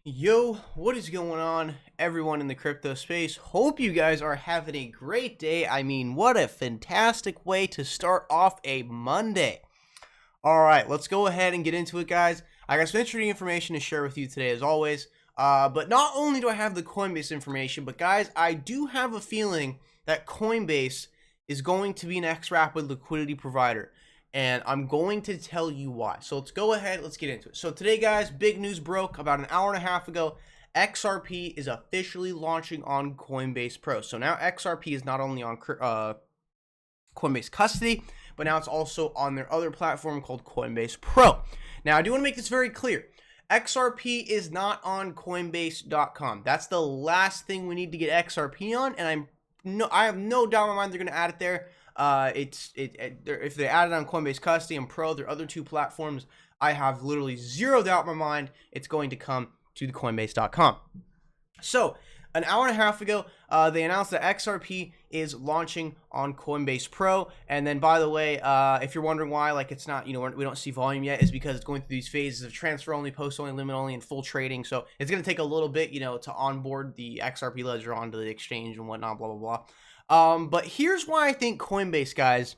Yo, what is going on, everyone in the crypto space? Hope you guys are having a great day. I mean, what a fantastic way to start off a Monday. All right, let's go ahead and get into it, guys. I got some interesting information to share with you today, as always. But not only do I have the Coinbase information, but guys, I do have a feeling that Coinbase is going to be an xRapid liquidity provider. And I'm going to tell you why. So let's go ahead, let's get into it. So today, guys, big news broke about an hour and a half ago. XRP is officially launching on Coinbase Pro. So now XRP is not only on Coinbase custody, but now it's also on their other platform called Coinbase Pro. Now, I do want to make this very clear. XRP is not on Coinbase.com. That's the last thing we need to get XRP on, and I have no doubt in my mind they're going to add it there. If they add it on Coinbase Custody and Pro, their other two platforms, I have literally zero doubt in my mind it's going to come to the Coinbase.com. So, an hour and a half ago, they announced that XRP is launching on Coinbase Pro. And then, by the way, if you're wondering why, like, it's not, we don't see volume yet, is because it's going through these phases of transfer only, post only, limit only, and full trading. So it's going to take a little bit, to onboard the XRP ledger onto the exchange and whatnot, blah, blah, blah. But here's why I think Coinbase, guys,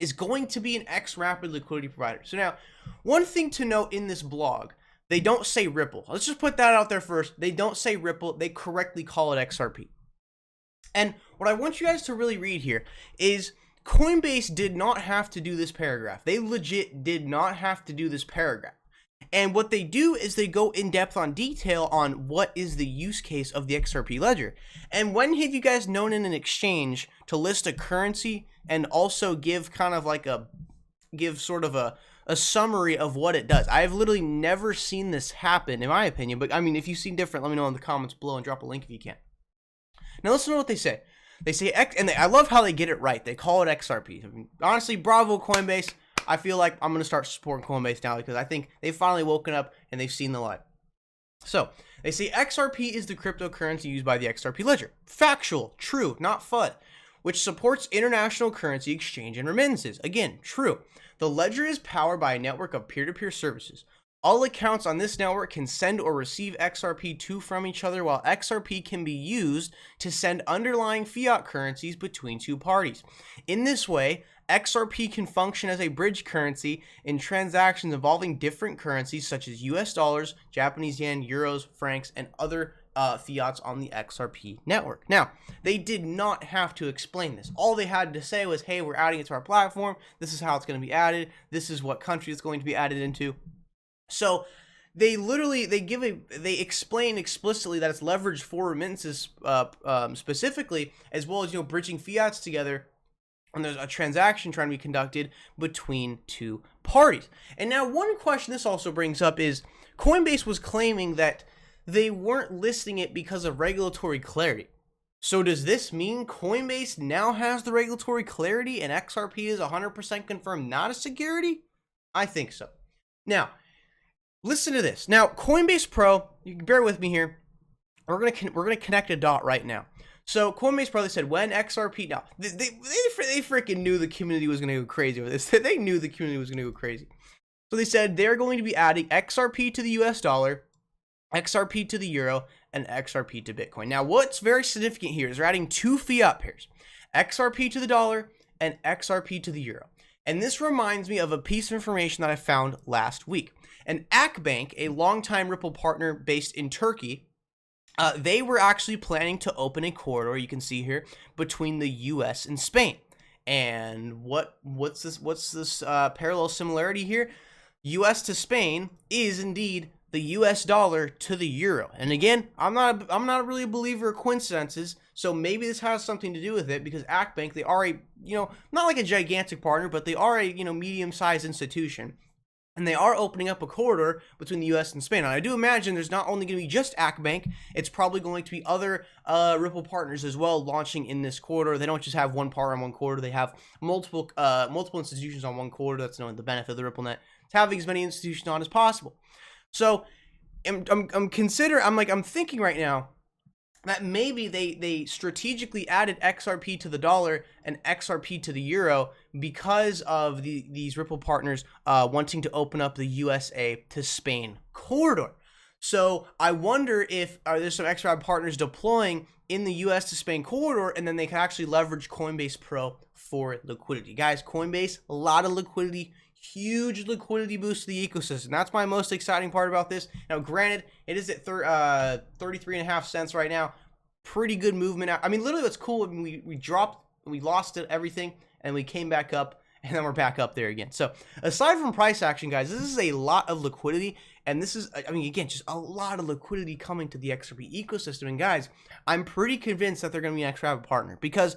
is going to be an xRapid liquidity provider. So now, one thing to note in this blog, they don't say Ripple. Let's just put that out there first. They don't say Ripple. They correctly call it XRP. And what I want you guys to really read here is Coinbase did not have to do this paragraph. They legit did not have to do this paragraph. And what they do is they go in depth on detail on what is the use case of the XRP ledger. And when have you guys known in an exchange to list a currency and also give kind of like a summary of what it does? I've literally never seen this happen, in my opinion. But I mean, if you've seen different, let me know in the comments below and drop a link if you can. Now listen to what they say. They say I love how they get it right. They call it XRP. I mean, honestly, bravo Coinbase. I feel like I'm going to start supporting Coinbase now because I think they've finally woken up and they've seen the light. So, they say XRP is the cryptocurrency used by the XRP ledger. Factual, true, not FUD, which supports international currency exchange and remittances. Again, true. The ledger is powered by a network of peer-to-peer services. All accounts on this network can send or receive XRP to from each other, while XRP can be used to send underlying fiat currencies between two parties. In this way, XRP can function as a bridge currency in transactions involving different currencies such as US dollars, Japanese yen, euros, francs, and other fiats on the XRP network. Now, they did not have to explain this. All they had to say was, hey, we're adding it to our platform. This is how it's going to be added. This is what country it's going to be added into. So they explain explicitly that it's leveraged for remittances specifically, as well as bridging fiats together when there's a transaction trying to be conducted between two parties. And now one question this also brings up is Coinbase was claiming that they weren't listing it because of regulatory clarity. So does this mean Coinbase now has the regulatory clarity and XRP is 100% confirmed not a security? I think so. Now, listen to this. Now, Coinbase Pro, you can bear with me here. We're gonna connect a dot right now. So Coinbase Pro, they said when XRP, now they freaking knew the community was gonna go crazy with this. They knew the community was gonna go crazy. So they said they're going to be adding XRP to the US dollar, XRP to the euro, and XRP to Bitcoin. Now, what's very significant here is they're adding two fiat pairs, XRP to the dollar and XRP to the euro. And this reminds me of a piece of information that I found last week. And Akbank, a longtime Ripple partner based in Turkey, they were actually planning to open a corridor, you can see here, between the US and Spain. And what's this parallel similarity here? US to Spain is indeed the US dollar to the euro. And again, I'm not really a believer of coincidences, so maybe this has something to do with it because Akbank, they are a, not like a gigantic partner, but they are a, medium-sized institution. And they are opening up a corridor between the US and Spain. And I do imagine there's not only going to be just Akbank, it's probably going to be other Ripple partners as well launching in this corridor. They don't just have one partner on one corridor. They have multiple institutions on one corridor. That's the benefit of the RippleNet. It's having as many institutions on as possible. So I'm thinking right now that maybe they strategically added XRP to the dollar and XRP to the euro because of these Ripple partners wanting to open up the USA to Spain corridor. So I wonder if there's some xRapid partners deploying in the US to Spain corridor, and then they can actually leverage Coinbase Pro for liquidity. Guys, Coinbase, a lot of liquidity, huge liquidity boost to the ecosystem. That's my most exciting part about this. Now, granted, it is at 33.5 cents right now. Pretty good movement. I mean, literally what's cool, I mean, we dropped, we lost it, everything, and we came back up, and then we're back up there again. So aside from price action, guys, this is a lot of liquidity, and this is, I mean, again, just a lot of liquidity coming to the XRP ecosystem. And guys, I'm pretty convinced that they're going to be an XRapid partner because,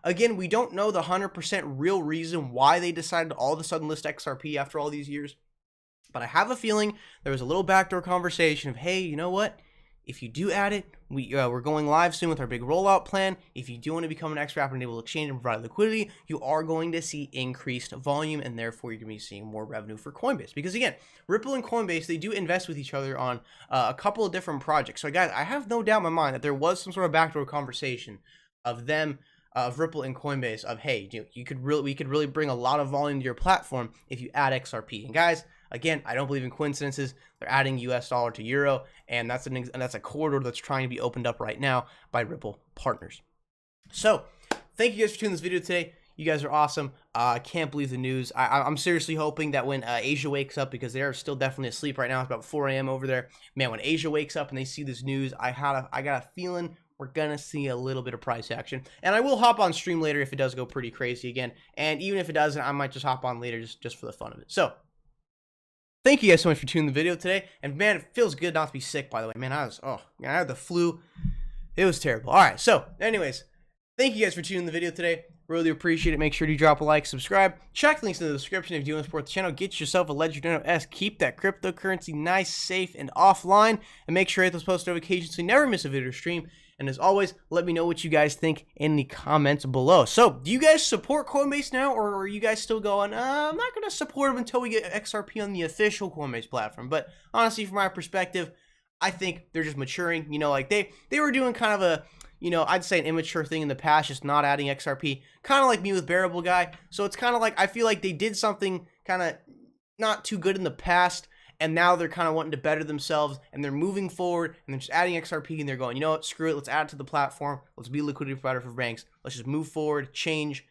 again, we don't know the 100% real reason why they decided to all of a sudden list XRP after all these years. But I have a feeling there was a little backdoor conversation of, hey, you know what? If you do add it, we're going live soon with our big rollout plan. If you do want to become an xRapid and able to exchange and provide liquidity, you are going to see increased volume, and therefore you're going to be seeing more revenue for Coinbase. Because again, Ripple and Coinbase, they do invest with each other on a couple of different projects. So guys, I have no doubt in my mind that there was some sort of backdoor conversation of them, of Ripple and Coinbase, of hey, we could really bring a lot of volume to your platform if you add XRP. And guys, again, I don't believe in coincidences. They're adding US dollar to euro, and that's a corridor that's trying to be opened up right now by Ripple partners. So, thank you guys for tuning this video today. You guys are awesome. I can't believe the news. I'm seriously hoping that when Asia wakes up, because they are still definitely asleep right now. It's about 4 a.m. over there. Man, when Asia wakes up and they see this news, I got a feeling we're gonna see a little bit of price action. And I will hop on stream later if it does go pretty crazy again. And even if it doesn't, I might just hop on later just for the fun of it. So, thank you guys so much for tuning the video today. And man, it feels good not to be sick, by the way. Man, I had the flu. It was terrible. All right, so anyways, thank you guys for tuning the video today. Really appreciate it. Make sure to drop a like, subscribe. Check the links in the description if you want to support the channel. Get yourself a Ledger Nano S. Keep that cryptocurrency nice, safe, and offline. And make sure you hit those post notifications so you never miss a video or stream. And as always, let me know what you guys think in the comments below. So, do you guys support Coinbase now, or are you guys still going, I'm not going to support them until we get XRP on the official Coinbase platform? But honestly, from my perspective, I think they're just maturing. You know, like they were doing kind of a, you know, I'd say an immature thing in the past, just not adding XRP. Kind of like me with Bearable Guy. So it's kind of like, I feel like they did something kind of not too good in the past, and now they're kind of wanting to better themselves, and they're moving forward, and they're just adding XRP, and they're going, you know what, screw it, let's add it to the platform, let's be a liquidity provider for banks, let's just move forward, change,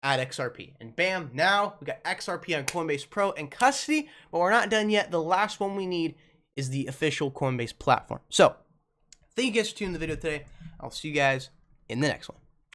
add XRP. And bam, now we got XRP on Coinbase Pro and custody, but we're not done yet. The last one we need is the official Coinbase platform. So, thank you guys for tuning in the video today. I'll see you guys in the next one.